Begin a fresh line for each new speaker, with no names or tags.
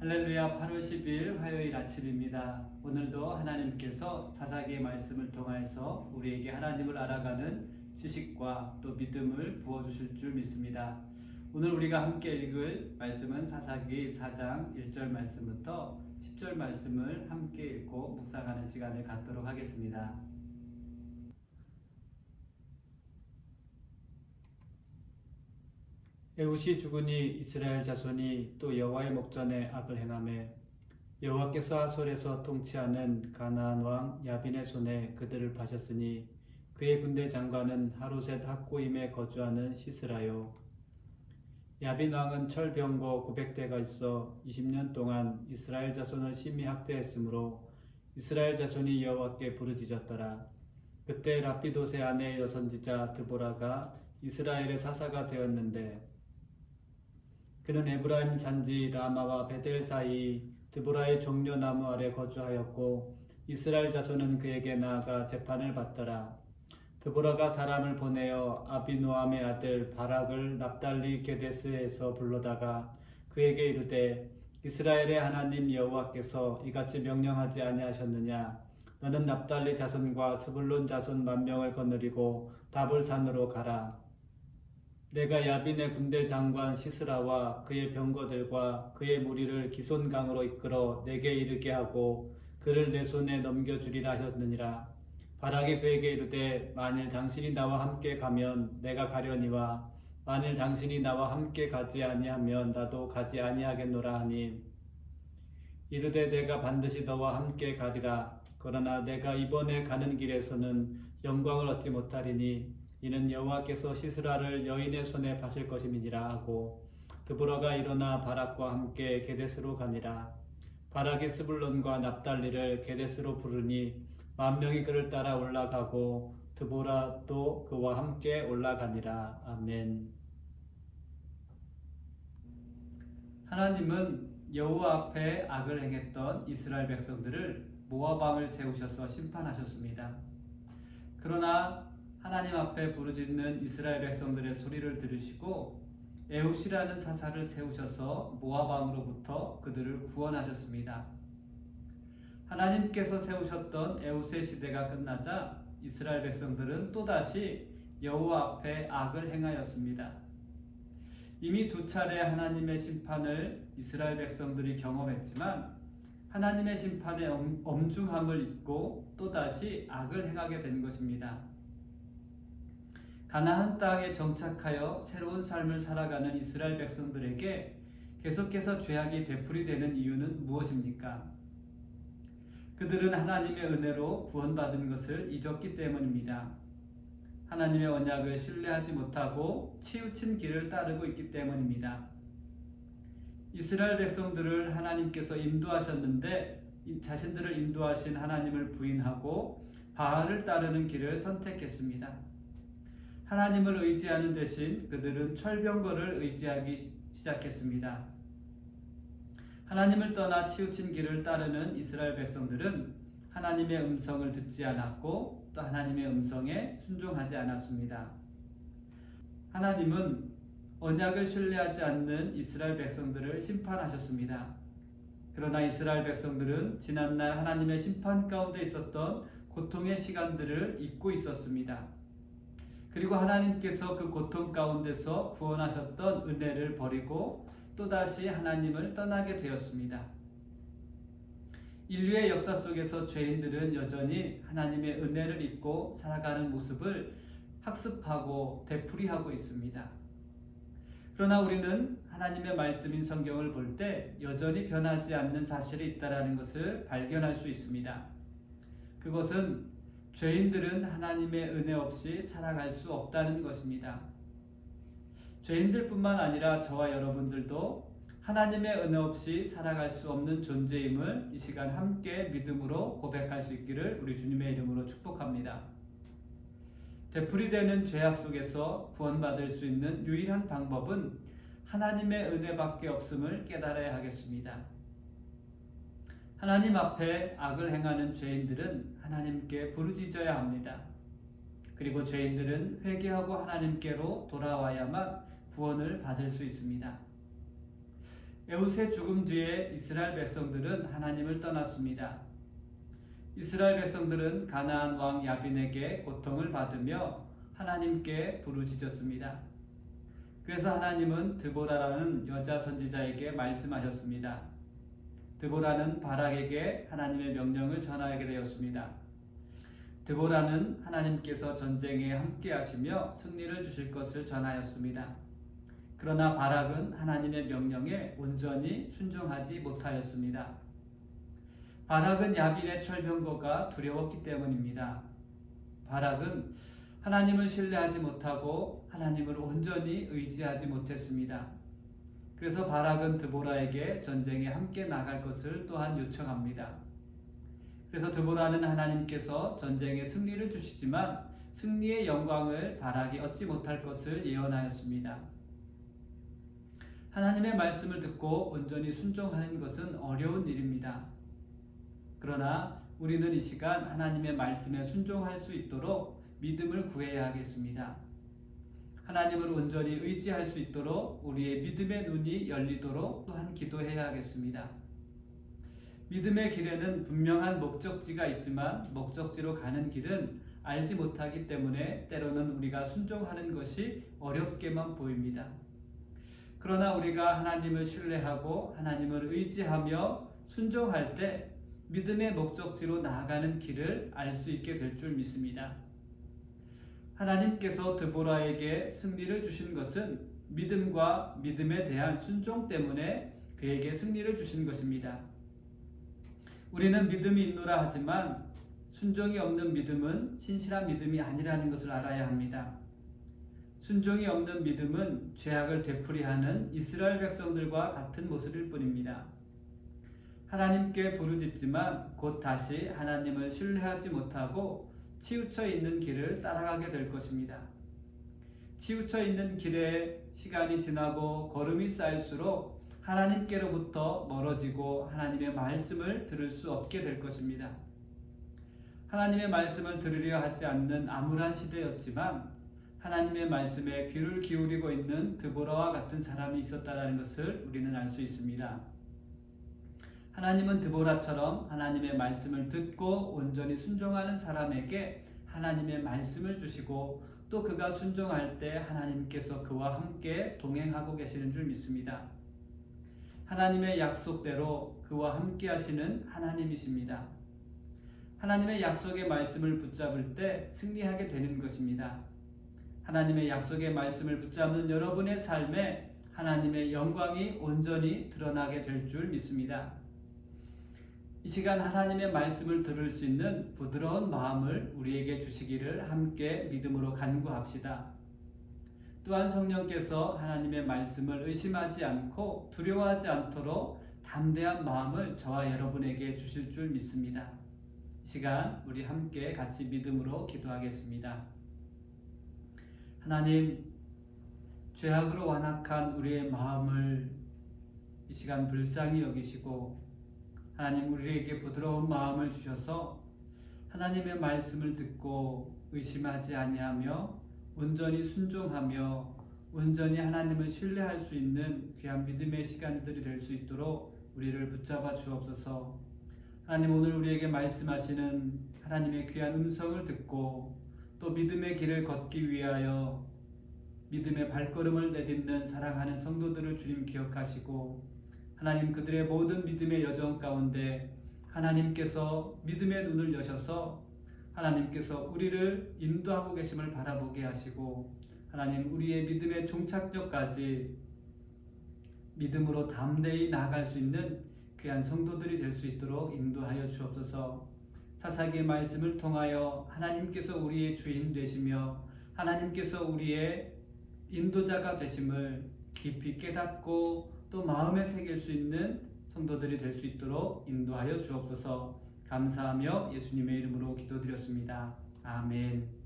할렐루야. 8월 10일 화요일 아침입니다. 오늘도 하나님께서 사사기의 말씀을 통해서 우리에게 하나님을 알아가는 지식과 또 믿음을 부어주실 줄 믿습니다. 오늘 우리가 함께 읽을 말씀은 사사기 4장 1절 말씀부터 10절 말씀을 함께 읽고 묵상하는 시간을 갖도록 하겠습니다. 에훗이 죽으니 이스라엘 자손이 또 여호와의 목전에 악을 행하매 여호와께서 아솔에서 통치하는 가나안 왕 야빈의 손에 그들을 파셨으니 그의 군대 장관은 하루셋 학고임에 거주하는 시스라요. 야빈 왕은 철병거 900대가 있어 20년 동안 이스라엘 자손을 심히 학대했으므로 이스라엘 자손이 여호와께 부르짖었더라. 그때 라피도세 아내 여선지자 드보라가 이스라엘의 사사가 되었는데 그는 에브라임 산지 라마와 베델 사이 드보라의 종려나무 아래 거주하였고 이스라엘 자손은 그에게 나아가 재판을 받더라. 드보라가 사람을 보내어 아비노함의 아들 바락을 납달리 게데스에서 불러다가 그에게 이르되 이스라엘의 하나님 여호와께서 이같이 명령하지 아니하셨느냐? 너는 납달리 자손과 스불론 자손 10,000명을 거느리고 다볼산으로 가라. 내가 야빈의 군대 장관 시스라와 그의 병거들과 그의 무리를 기손강으로 이끌어 내게 이르게 하고 그를 내 손에 넘겨주리라 하셨느니라. 바락이 그에게 이르되 만일 당신이 나와 함께 가면 내가 가려니와 만일 당신이 나와 함께 가지 아니하면 나도 가지 아니하겠노라 하니 이르되 내가 반드시 너와 함께 가리라. 그러나 내가 이번에 가는 길에서는 영광을 얻지 못하리니 이는 여호와께서 시스라를 여인의 손에 파실 것임이니라 하고 드보라가 일어나 바락과 함께 게데스로 가니라. 바락이 스불론과 납달리를 게데스로 부르니 10,000명이 그를 따라 올라가고 드보라도 그와 함께 올라가니라. 아멘. 하나님은 여호와 앞에 악을 행했던 이스라엘 백성들을 모압 왕을 세우셔서 심판하셨습니다. 그러나 하나님 앞에 부르짖는 이스라엘 백성들의 소리를 들으시고 에훗이라는 사사를 세우셔서 모압 왕으로부터 그들을 구원하셨습니다. 하나님께서 세우셨던 에훗의 시대가 끝나자 이스라엘 백성들은 또다시 여호와 앞에 악을 행하였습니다. 이미 2차례 하나님의 심판을 이스라엘 백성들이 경험했지만 하나님의 심판의 엄중함을 잊고 또다시 악을 행하게 된 것입니다. 가나안 땅에 정착하여 새로운 삶을 살아가는 이스라엘 백성들에게 계속해서 죄악이 되풀이되는 이유는 무엇입니까? 그들은 하나님의 은혜로 구원받은 것을 잊었기 때문입니다. 하나님의 언약을 신뢰하지 못하고 치우친 길을 따르고 있기 때문입니다. 이스라엘 백성들을 하나님께서 인도하셨는데 자신들을 인도하신 하나님을 부인하고 바알을 따르는 길을 선택했습니다. 하나님을 의지하는 대신 그들은 철병거를 의지하기 시작했습니다. 하나님을 떠나 치우친 길을 따르는 이스라엘 백성들은 하나님의 음성을 듣지 않았고 또 하나님의 음성에 순종하지 않았습니다. 하나님은 언약을 신뢰하지 않는 이스라엘 백성들을 심판하셨습니다. 그러나 이스라엘 백성들은 지난날 하나님의 심판 가운데 있었던 고통의 시간들을 잊고 있었습니다. 그리고 하나님께서 그 고통 가운데서 구원하셨던 은혜를 버리고 또다시 하나님을 떠나게 되었습니다. 인류의 역사 속에서 죄인들은 여전히 하나님의 은혜를 잊고 살아가는 모습을 학습하고 되풀이하고 있습니다. 그러나 우리는 하나님의 말씀인 성경을 볼 때 여전히 변하지 않는 사실이 있다는 것을 발견할 수 있습니다. 그것은 죄인들은 하나님의 은혜 없이 살아갈 수 없다는 것입니다. 죄인들뿐만 아니라 저와 여러분들도 하나님의 은혜 없이 살아갈 수 없는 존재임을 이 시간 함께 믿음으로 고백할 수 있기를 우리 주님의 이름으로 축복합니다. 되풀이되는 죄악 속에서 구원받을 수 있는 유일한 방법은 하나님의 은혜밖에 없음을 깨달아야 하겠습니다. 하나님 앞에 악을 행하는 죄인들은 하나님께 부르짖어야 합니다. 그리고 죄인들은 회개하고 하나님께로 돌아와야만 구원을 받을 수 있습니다. 에훗의 죽음 뒤에 이스라엘 백성들은 하나님을 떠났습니다. 이스라엘 백성들은 가나안 왕 야빈에게 고통을 받으며 하나님께 부르짖었습니다. 그래서 하나님은 드보라라는 여자 선지자에게 말씀하셨습니다. 드보라는 바락에게 하나님의 명령을 전하게 되었습니다. 드보라는 하나님께서 전쟁에 함께 하시며 승리를 주실 것을 전하였습니다. 그러나 바락은 하나님의 명령에 온전히 순종하지 못하였습니다. 바락은 야빈의 철병거가 두려웠기 때문입니다. 바락은 하나님을 신뢰하지 못하고 하나님을 온전히 의지하지 못했습니다. 그래서 바락은 드보라에게 전쟁에 함께 나갈 것을 또한 요청합니다. 그래서 드보라는 하나님께서 전쟁에 승리를 주시지만 승리의 영광을 바락이 얻지 못할 것을 예언하였습니다. 하나님의 말씀을 듣고 온전히 순종하는 것은 어려운 일입니다. 그러나 우리는 이 시간 하나님의 말씀에 순종할 수 있도록 믿음을 구해야 하겠습니다. 하나님을 온전히 의지할 수 있도록 우리의 믿음의 눈이 열리도록 또한 기도해야 하겠습니다. 믿음의 길에는 분명한 목적지가 있지만 목적지로 가는 길은 알지 못하기 때문에 때로는 우리가 순종하는 것이 어렵게만 보입니다. 그러나 우리가 하나님을 신뢰하고 하나님을 의지하며 순종할 때 믿음의 목적지로 나아가는 길을 알 수 있게 될 줄 믿습니다. 하나님께서 드보라에게 승리를 주신 것은 믿음과 믿음에 대한 순종 때문에 그에게 승리를 주신 것입니다. 우리는 믿음이 있노라 하지만 순종이 없는 믿음은 신실한 믿음이 아니라는 것을 알아야 합니다. 순종이 없는 믿음은 죄악을 되풀이하는 이스라엘 백성들과 같은 모습일 뿐입니다. 하나님께 부르짖지만 곧 다시 하나님을 신뢰하지 못하고 치우쳐 있는 길을 따라가게 될 것입니다. 치우쳐 있는 길에 시간이 지나고 걸음이 쌓일수록 하나님께로부터 멀어지고 하나님의 말씀을 들을 수 없게 될 것입니다. 하나님의 말씀을 들으려 하지 않는 암울한 시대였지만 하나님의 말씀에 귀를 기울이고 있는 드보라와 같은 사람이 있었다는 것을 우리는 알 수 있습니다. 하나님은 드보라처럼 하나님의 말씀을 듣고 온전히 순종하는 사람에게 하나님의 말씀을 주시고 또 그가 순종할 때 하나님께서 그와 함께 동행하고 계시는 줄 믿습니다. 하나님의 약속대로 그와 함께 하시는 하나님이십니다. 하나님의 약속의 말씀을 붙잡을 때 승리하게 되는 것입니다. 하나님의 약속의 말씀을 붙잡는 여러분의 삶에 하나님의 영광이 온전히 드러나게 될 줄 믿습니다. 이 시간 하나님의 말씀을 들을 수 있는 부드러운 마음을 우리에게 주시기를 함께 믿음으로 간구합시다. 또한 성령께서 하나님의 말씀을 의심하지 않고 두려워하지 않도록 담대한 마음을 저와 여러분에게 주실 줄 믿습니다. 이 시간 우리 함께 같이 믿음으로 기도하겠습니다. 하나님, 죄악으로 완악한 우리의 마음을 이 시간 불쌍히 여기시고 하나님 우리에게 부드러운 마음을 주셔서 하나님의 말씀을 듣고 의심하지 아니하며 온전히 순종하며 온전히 하나님을 신뢰할 수 있는 귀한 믿음의 시간들이 될 수 있도록 우리를 붙잡아 주옵소서. 하나님 오늘 우리에게 말씀하시는 하나님의 귀한 음성을 듣고 또 믿음의 길을 걷기 위하여 믿음의 발걸음을 내딛는 사랑하는 성도들을 주님 기억하시고 하나님 그들의 모든 믿음의 여정 가운데 하나님께서 믿음의 눈을 여셔서 하나님께서 우리를 인도하고 계심을 바라보게 하시고 하나님 우리의 믿음의 종착역까지 믿음으로 담대히 나아갈 수 있는 귀한 성도들이 될 수 있도록 인도하여 주옵소서. 사사기의 말씀을 통하여 하나님께서 우리의 주인 되시며 하나님께서 우리의 인도자가 되심을 깊이 깨닫고 또 마음에 새길 수 있는 성도들이 될 수 있도록 인도하여 주옵소서. 감사하며 예수님의 이름으로 기도드렸습니다. 아멘.